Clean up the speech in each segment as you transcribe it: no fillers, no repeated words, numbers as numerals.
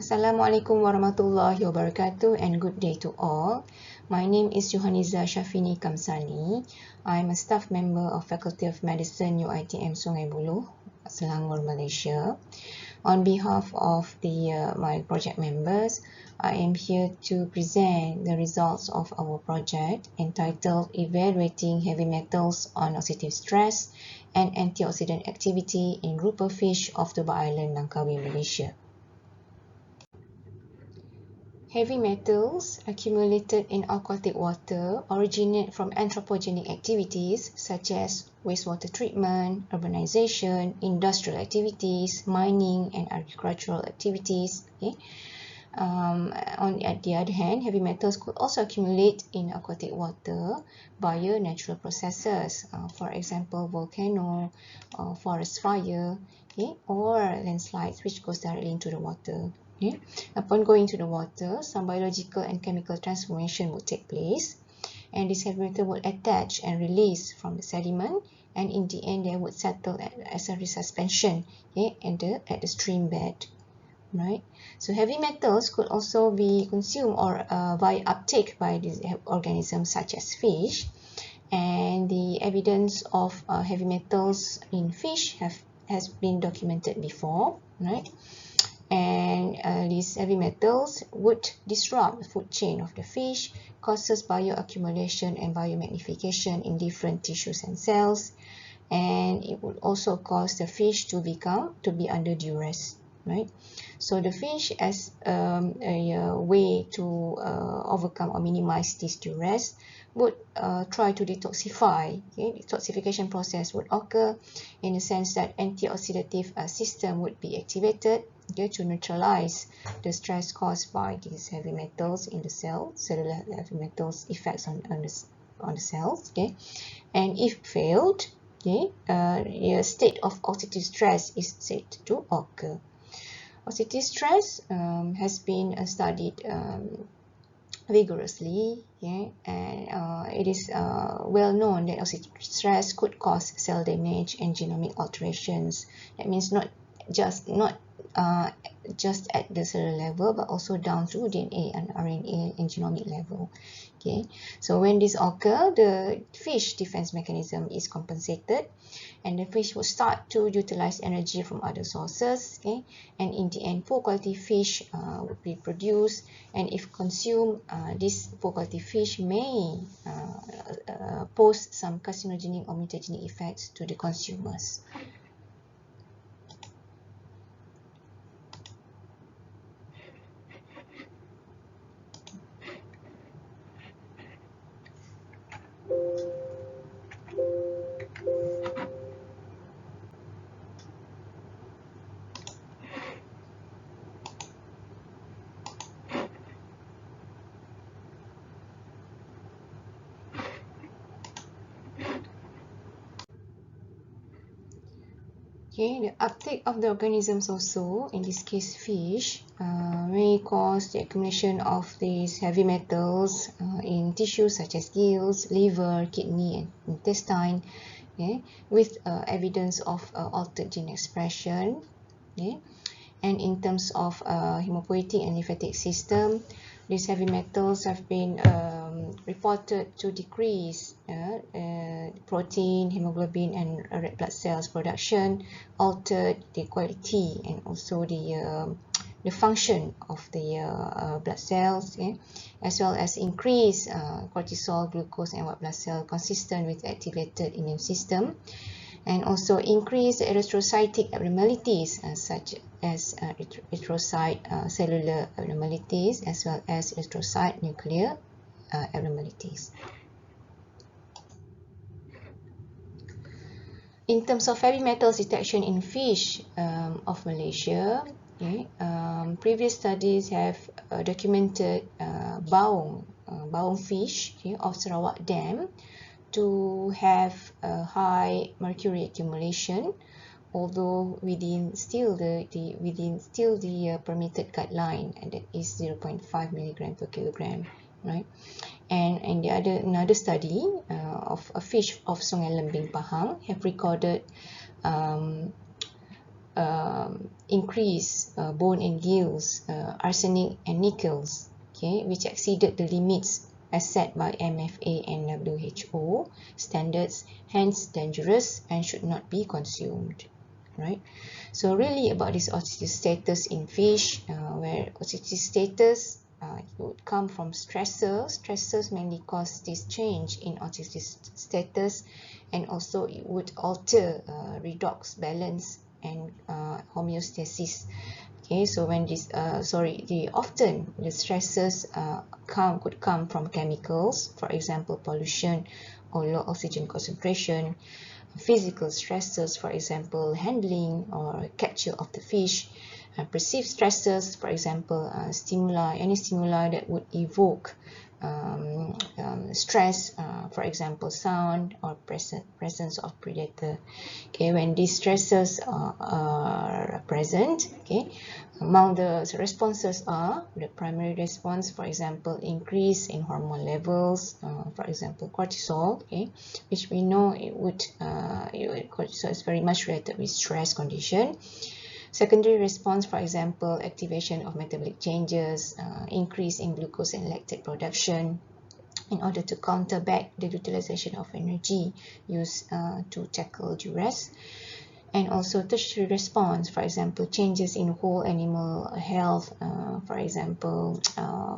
Assalamualaikum warahmatullahi wabarakatuh and good day to all. My name is Yuhaniza Shafinie Kamsani. I'm a staff member of Faculty of Medicine UiTM Sungai Buloh, Selangor, Malaysia. On behalf of my project members, I am here to present the results of our project entitled Evaluating Heavy Metals on Oxidative Stress and Antioxidant Activity in Grouper Fish of Tuba Island, Langkawi, Malaysia. Heavy metals accumulated in aquatic water originate from anthropogenic activities such as wastewater treatment, urbanization, industrial activities, mining, and agricultural activities. On the other hand, heavy metals could also accumulate in aquatic water via natural processes, for example, volcano, forest fire, or landslides, which goes directly into the water. Upon going to the water, some biological and chemical transformation would take place, and this heavy metal would attach and release from the sediment, and in the end they would settle as a resuspension at the stream bed. Right? So heavy metals could also be consumed or via uptake by these organisms such as fish, and the evidence of heavy metals in fish has been documented before, right? And these heavy metals would disrupt the food chain of the fish, causes bioaccumulation and biomagnification in different tissues and cells, and it would also cause the fish to be under duress, right? So the fish, as a way to overcome or minimize this duress, would try to detoxify. Detoxification process would occur in the sense that antioxidative system would be activated to neutralize the stress caused by these heavy metals in the cell, cellular heavy metals effects on the cells. And if failed, a state of oxidative stress is said to occur. Oxidative stress has been studied vigorously, and it is well known that oxidative stress could cause cell damage and genomic alterations. That means not just at the cellular level, but also down to DNA and RNA and genomic level. So when this occurs, the fish defense mechanism is compensated, and the fish will start to utilize energy from other sources, and in the end, poor quality fish would be produced, and if consumed, this poor quality fish may pose some carcinogenic or mutagenic effects to the consumers. The uptake of the organisms also, in this case fish, may cause the accumulation of these heavy metals in tissues such as gills, liver, kidney, and intestine, with evidence of altered gene expression. And in terms of hemopoietic and lymphatic system, these heavy metals have been reported to decrease protein, hemoglobin, and red blood cells production, altered the quality and also the function of the blood cells, as well as increase cortisol, glucose, and white blood cell consistent with activated immune system, and also increase erythrocytic abnormalities such as erythrocyte cellular abnormalities, as well as erythrocyte nuclear abnormalities. In terms of heavy metals detection in fish of Malaysia, previous studies have documented baung fish of Sarawak Dam to have a high mercury accumulation, although within still the permitted guideline, and that is 0.5 milligram per kilogram, right? And another study of a fish of Sungai Lembing, Pahang, have recorded increase bone and gills, arsenic and nickels, okay, which exceeded the limits as set by MFA and WHO standards, hence dangerous and should not be consumed. Right? So really about this oxidative status in fish, where oxidative status it would come from stressors. Stressors mainly cause this change in oxidative status, and also it would alter redox balance and homeostasis. Okay, so when this often the stresses could come from chemicals, for example pollution or low oxygen concentration, physical stresses, for example handling or capture of the fish, perceived stresses, for example any stimuli that would evoke stress, for example sound or presence of predator. Okay, when these stresses are present, okay, among the responses are the primary response, for example increase in hormone levels, for example cortisol, okay, which we know cortisol is very much related with stress condition. Secondary response, for example, activation of metabolic changes, increase in glucose and lactate production in order to counterback the utilization of energy used to tackle duress. And also tertiary response, for example, changes in whole animal health, for example,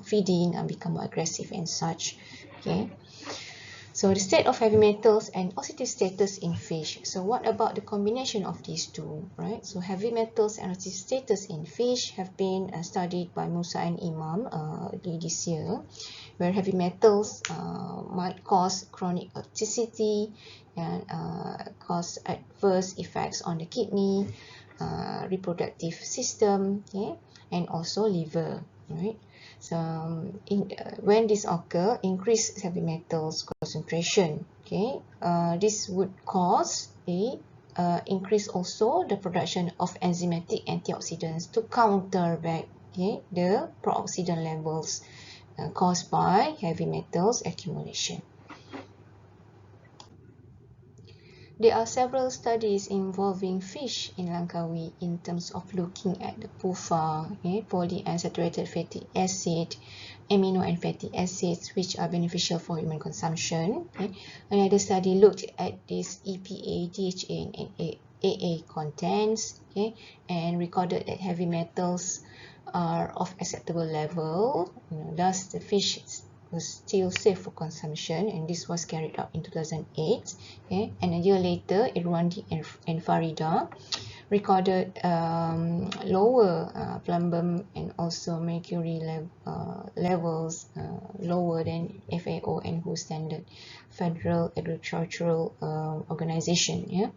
feeding and become more aggressive and such. Okay. So the state of heavy metals and oxidative status in fish. So what about the combination of these two, right? So heavy metals and oxidative status in fish have been studied by Musa and Imam early this year, where heavy metals might cause chronic toxicity and cause adverse effects on the kidney, reproductive system, okay, and also liver, right? So when this occur, increased heavy metals concentration, okay, this would cause a increase also the production of enzymatic antioxidants to counterback, okay, the pro-oxidant levels caused by heavy metals accumulation. There are several studies involving fish in Langkawi in terms of looking at the PUFA, okay, polyunsaturated fatty acid, amino and fatty acids, which are beneficial for human consumption. Okay. Another study looked at this EPA, DHA, and AA contents, okay, and recorded that heavy metals are of acceptable level. Thus, the fish was still safe for consumption, and this was carried out in 2008. Okay, and a year later, Irwandi and Farida recorded lower plumbum and also mercury levels lower than FAO and WHO standard, Federal Agricultural Organization. Yeah,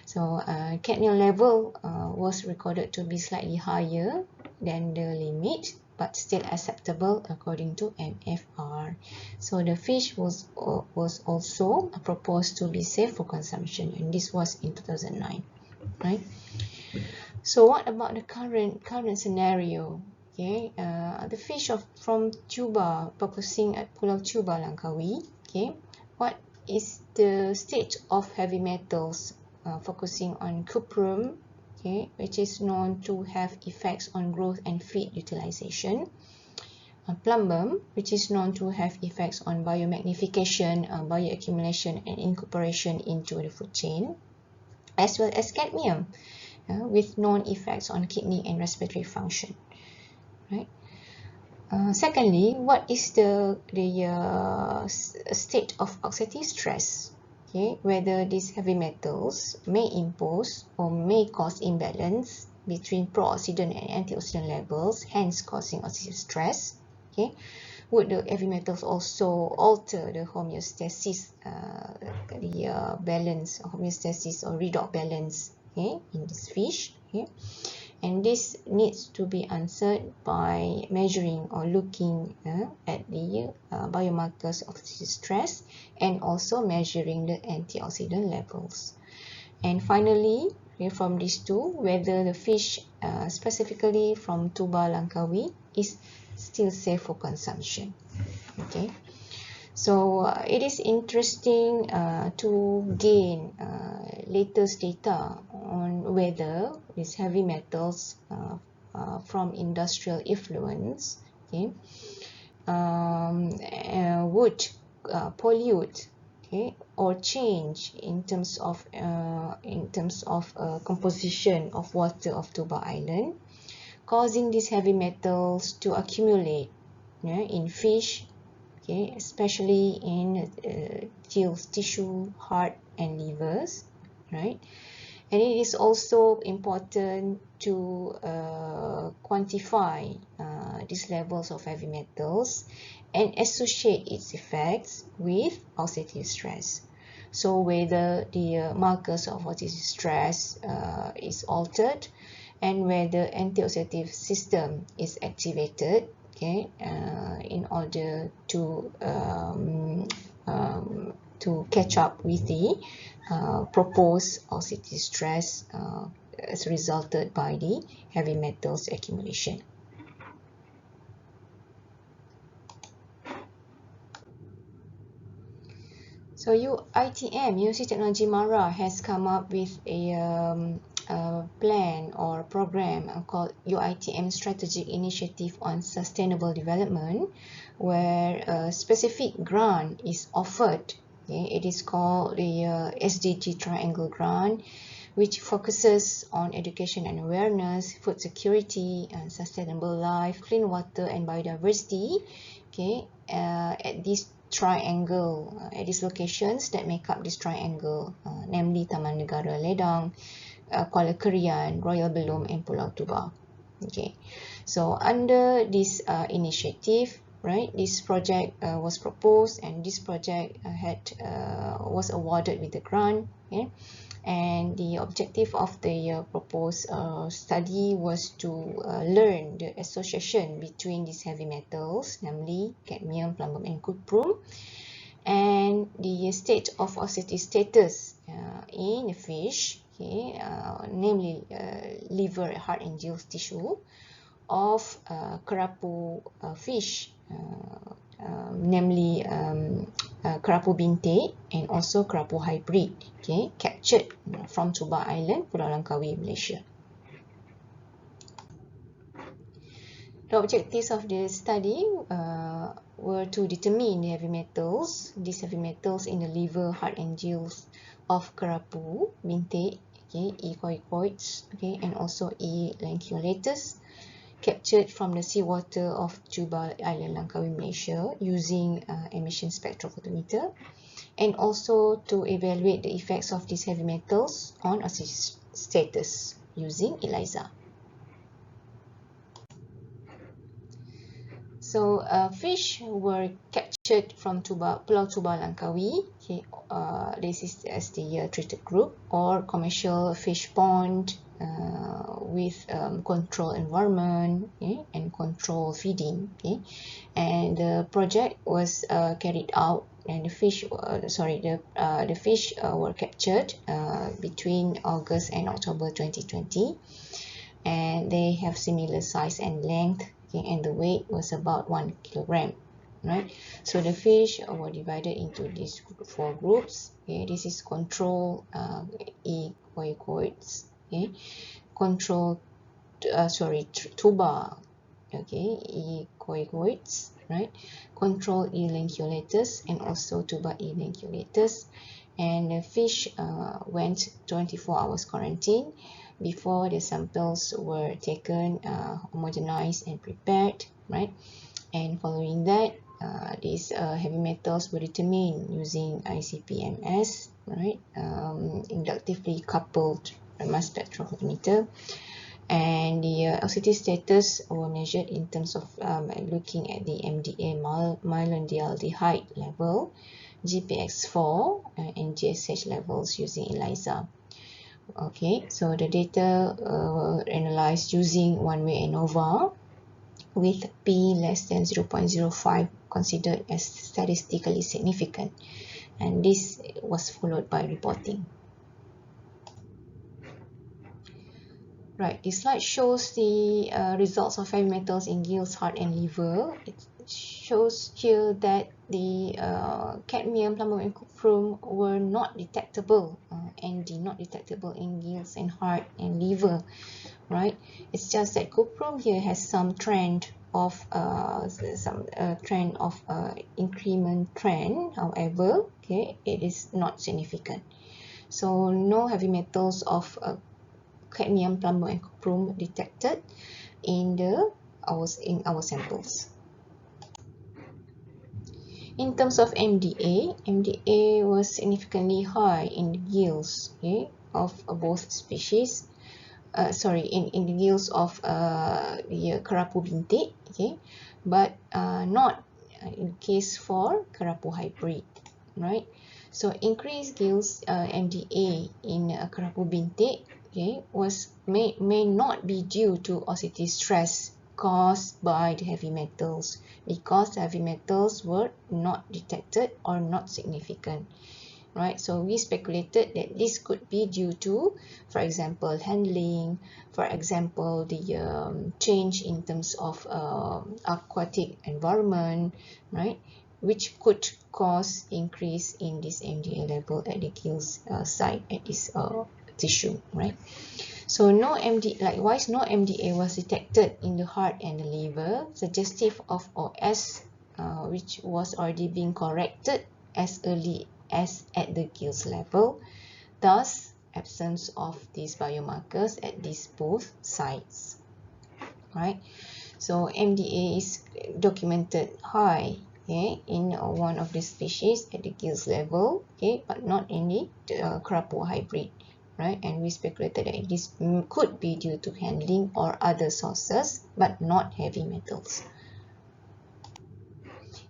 so cadmium level was recorded to be slightly higher than the limit, but still acceptable according to MFR. So the fish was also proposed to be safe for consumption, and this was in 2009, right? So what about the current scenario? Okay, the fish from Tuba, focusing at Pulau Tuba Langkawi. Okay, what is the state of heavy metals, focusing on cuprum, okay, which is known to have effects on growth and feed utilization. Plumbum, which is known to have effects on biomagnification, bioaccumulation, and incorporation into the food chain, as well as cadmium, with known effects on kidney and respiratory function. Right. Secondly, what is the state of oxidative stress? Okay, whether these heavy metals may impose or may cause imbalance between pro-oxidant and antioxidant levels, hence causing oxidative stress. Okay, would the heavy metals also alter the homeostasis, balance, homeostasis or redox balance, okay, in this fish? Okay, and this needs to be answered by measuring or looking at the biomarkers of stress, and also measuring the antioxidant levels. And finally, from these two, whether the fish specifically from Tuba Langkawi is still safe for consumption. Okay, so it is interesting to gain latest data on whether these heavy metals from industrial effluents, okay, would pollute, okay, or change in terms of composition of water of Tuba Island, causing these heavy metals to accumulate, yeah, in fish, okay, especially in Gills tissue, heart, and livers, right? And it is also important to quantify these levels of heavy metals and associate its effects with oxidative stress. So whether the markers of oxidative stress is altered, and whether antioxidative system is activated, okay, in order to catch up with the proposed oxidative stress as resulted by the heavy metals accumulation. So UITM, University Technology Mara, has come up with a plan or program called UITM Strategic Initiative on Sustainable Development, where a specific grant is offered. Okay? It is called the SDG Triangle Grant, which focuses on education and awareness, food security, and sustainable life, clean water, and biodiversity. Okay, at this triangle, at these locations that make up this triangle, namely Taman Negara Ledang, Kuala Kerian, Royal Belum, and Pulau Tuba. Okay, so under this initiative, right, this project was proposed, and this project was awarded with the grant. Okay, and the objective of the proposed study was to learn the association between these heavy metals, namely cadmium, plumbum, and cuprum, and the state of oxidative status in the fish, okay, namely liver, heart, and Gills tissue of kerapu fish, namely kerapu bintik and also kerapu hybrid, okay, captured from Tuba Island, Pulau Langkawi, Malaysia. The objectives of the study were to determine the heavy metals, these heavy metals in the liver, heart, and Gills of kerapu bintik, okay, E.coicoides, okay, and also E.lanceolatus, captured from the seawater of Tuba Island, Langkawi, Malaysia, using emission spectrophotometer, and also to evaluate the effects of these heavy metals on oxidative status using ELISA. So fish were captured from Pulau Tuba Langkawi. Okay, this is as the treated group or commercial fish pond with control environment, okay, and control feeding. Okay, and the project was carried out, and the fish, the fish were captured between August and October 2020, and they have similar size and length. Okay, and the weight was about 1 kilogram, right? So the fish were divided into these 4 groups. Okay, this is control E.coicoides, okay, control Tuba, okay, E.coicoides, right? Control E.lanceolatus and also Tuba E.lanceolatus, and the fish went 24 hours quarantine before the samples were taken, homogenized, and prepared, right? And following that, these heavy metals were determined using ICP-MS, right? Inductively coupled mass spectrophotometer, and the oxidative status were measured in terms of looking at the MDA, malondialdehyde level, GPX4, and GSH levels using ELISA. Okay, so the data analyzed using one-way ANOVA with P less than 0.05 considered as statistically significant, and this was followed by reporting. Right, this slide shows the results of heavy metals in Gills, heart, and liver. It shows here that the cadmium, plumbum, and cuprum were not detectable and not detectable in Gills and heart and liver. Right, it's just that cuprum here has some trend of increment trend. However, okay, it is not significant. So no heavy metals of cadmium, plumbum, and cuprum detected in our samples. In terms of MDA, MDA was significantly high in the gills, okay, of both species. In the gills of the kerapu bintik, okay, but not in case for kerapu hybrid, right? So increased gills MDA in kerapu bintik, okay, may not be due to oxidative stress caused by the heavy metals, because the heavy metals were not detected or not significant. Right, so we speculated that this could be due to, for example, handling, for example, the change in terms of aquatic environment, right, which could cause increase in this MDA level at the gills site at this tissue, right? So likewise, no MDA was detected in the heart and the liver, suggestive of OS, which was already being corrected as early as at the gills level, thus absence of these biomarkers at these both sites. Right, so MDA is documented high, okay, in one of the species at the gills level, okay, but not in the kerapu hybrid. Right, and we speculated that this could be due to handling or other sources, but not heavy metals.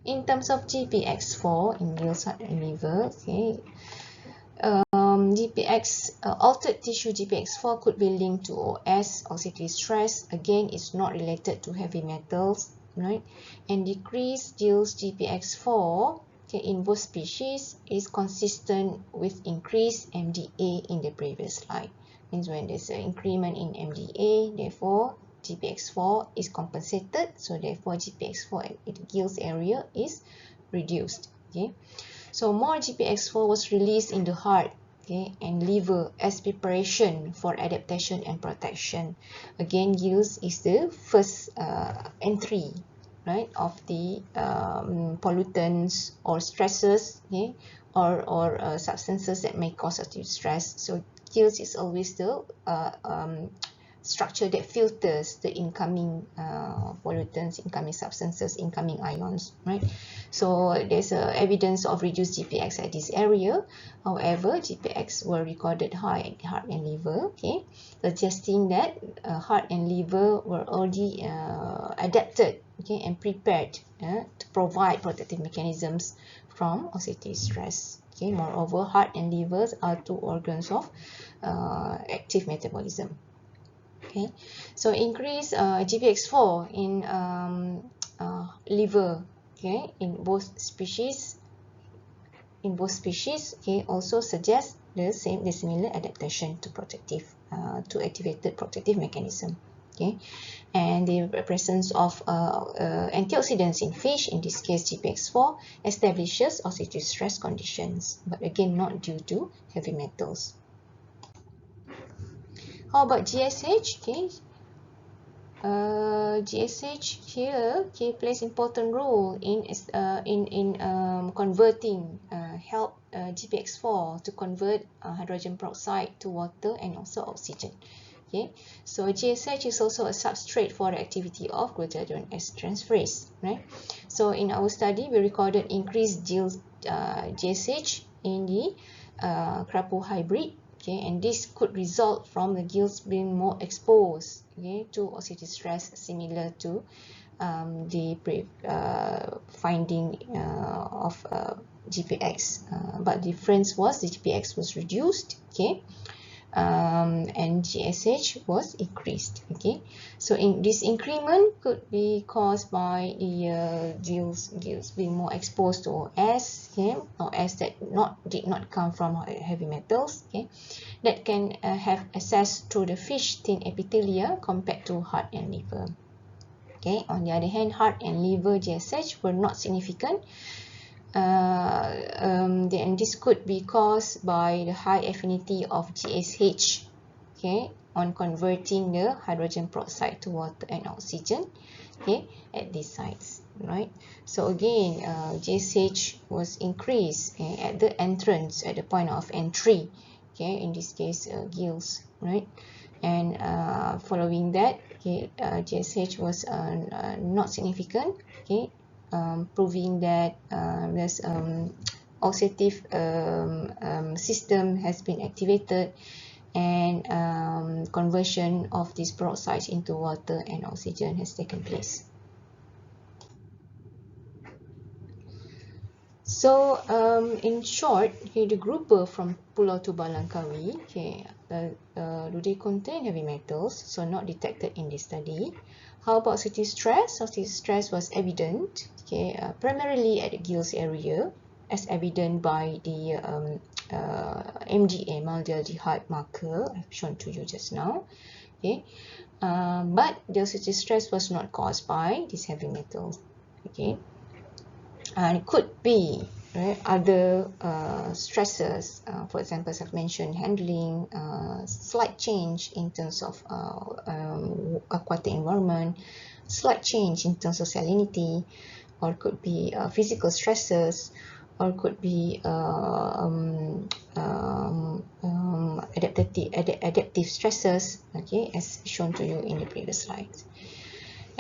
In terms of GPX4 in Gills, heart, and liver, okay, altered tissue GPX4 could be linked to OS, oxidative stress. Again, it's not related to heavy metals, right? And decreased Gills GPX4, okay, in both species is consistent with increased MDA in the previous slide. Means when there's an increment in MDA, therefore GPX4 is compensated, so therefore GPX4 at the gills area is reduced. Okay, so more GPX4 was released in the heart, okay, and liver as preparation for adaptation and protection. Again, gills is the first entry, right, of the pollutants or stresses, okay, or substances that may cause oxidative stress. So gills is always the structure that filters the incoming pollutants, incoming substances, incoming ions, right? So there's evidence of reduced GPX at this area. However, GPX were recorded high at heart and liver, okay, suggesting that heart and liver were already adapted, okay, and prepared to provide protective mechanisms from oxidative stress. Okay, moreover, heart and livers are two organs of active metabolism. Okay, so increase GPX4 in liver, okay, in both species, okay, also suggests the similar adaptation to activated protective mechanism. Okay, and the presence of antioxidants in fish, in this case GPX4, establishes oxidative stress conditions, but again not due to heavy metals. How about GSH? Okay, GSH here, okay, plays important role in converting, help GPX4 to convert hydrogen peroxide to water and also oxygen. Okay, so GSH is also a substrate for the activity of glutathione S transferase, right? So in our study, we recorded increased GSH in the kerapu hybrid. Okay, and this could result from the gills being more exposed, okay, to oxidative stress, similar to the finding of GPX. But the difference was the GPX was reduced, okay, and GSH was increased. Okay, so this increment could be caused by the gills being more exposed to OS, okay, OS that did not come from heavy metals, okay, that can have access to the fish thin epithelia compared to heart and liver. Okay, on the other hand, heart and liver GSH were not significant. And this could be caused by the high affinity of GSH, okay, on converting the hydrogen peroxide to water and oxygen, okay, at these sites, right? So again, GSH was increased, okay, at the entrance, at the point of entry, okay, in this case, gills, right? And following that, okay, GSH was not significant, okay, proving that there's oxidative system has been activated, and conversion of these peroxides into water and oxygen has taken place. So in short, okay, the grouper from Pulau Tuba Langkawi, okay, do they contain heavy metals? So not detected in this study. How about oxidative stress? Oxidative stress was evident, okay, primarily at the gills area, as evident by the MDA, malondialdehyde marker I've shown to you just now. Okay, but the oxidative stress was not caused by these heavy metals. Okay. And it could be, right, other stresses, for example, as I've mentioned, handling, slight change in terms of aquatic environment, slight change in terms of salinity, or could be physical stresses, or could be adaptive stresses, okay, as shown to you in the previous slides.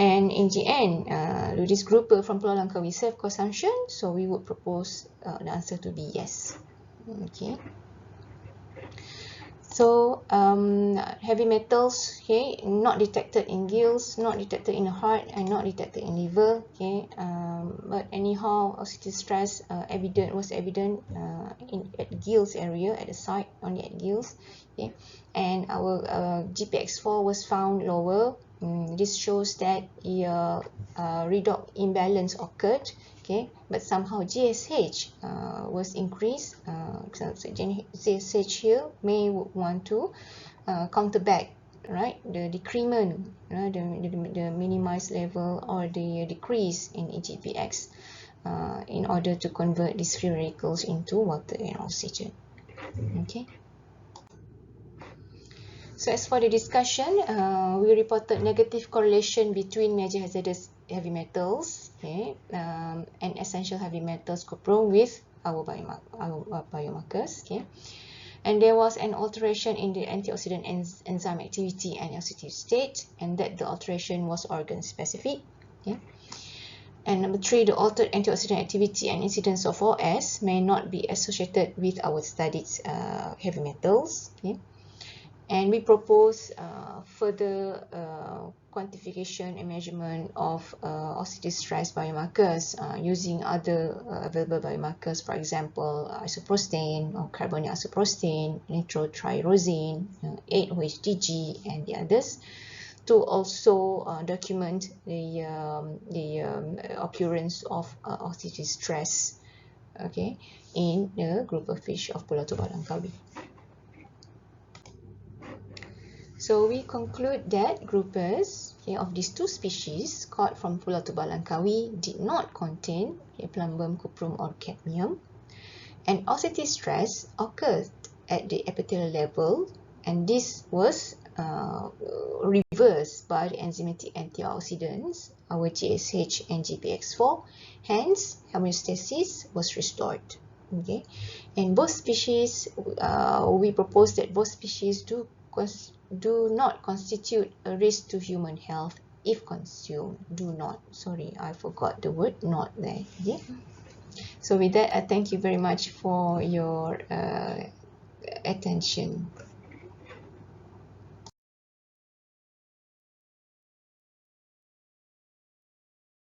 And in the end, do this grouper from Pulau Langkawi serve consumption? So we would propose the answer to be yes. Okay. So heavy metals, okay, not detected in gills, not detected in the heart, and not detected in liver. Okay, but anyhow, oxidative stress was evident at gills area, at the site, only at gills. Okay, and our GPX4 was found lower. This shows that the redox imbalance occurred, okay, but somehow GSH was increased. GSH here may want to counterback, right, the decrement, the minimized level or the decrease in EGPX in order to convert these free radicals into water and oxygen. Okay. So as for the discussion, we reported negative correlation between major hazardous heavy metals, okay, and essential heavy metals cuprum with our biomarkers, okay. And there was an alteration in the antioxidant enzyme activity and oxidative state, and that the alteration was organ specific, okay. And number 3, the altered antioxidant activity and incidence of OS may not be associated with our studied heavy metals, okay. And we propose further quantification and measurement of oxidative stress biomarkers using other available biomarkers, for example, isoprostane or carbonyl isoprostane, nitrotriazine, 8-OHDG, and the others, to also document the occurrence of oxidative stress, okay, in the group of fish of Pulau Tuba Langkawi. So we conclude that groupers, okay, of these two species caught from Pulau Tuba Langkawi did not contain plumbum, cuprum, or cadmium, and oxidative stress occurred at the epithelial level, and this was reversed by the enzymatic antioxidants, our GSH and GPX4. Hence, homeostasis was restored. Okay, and both species, we propose that both species do not constitute a risk to human health if consumed. Do not. Sorry, I forgot the word not there. Okay. So with that, I thank you very much for your attention.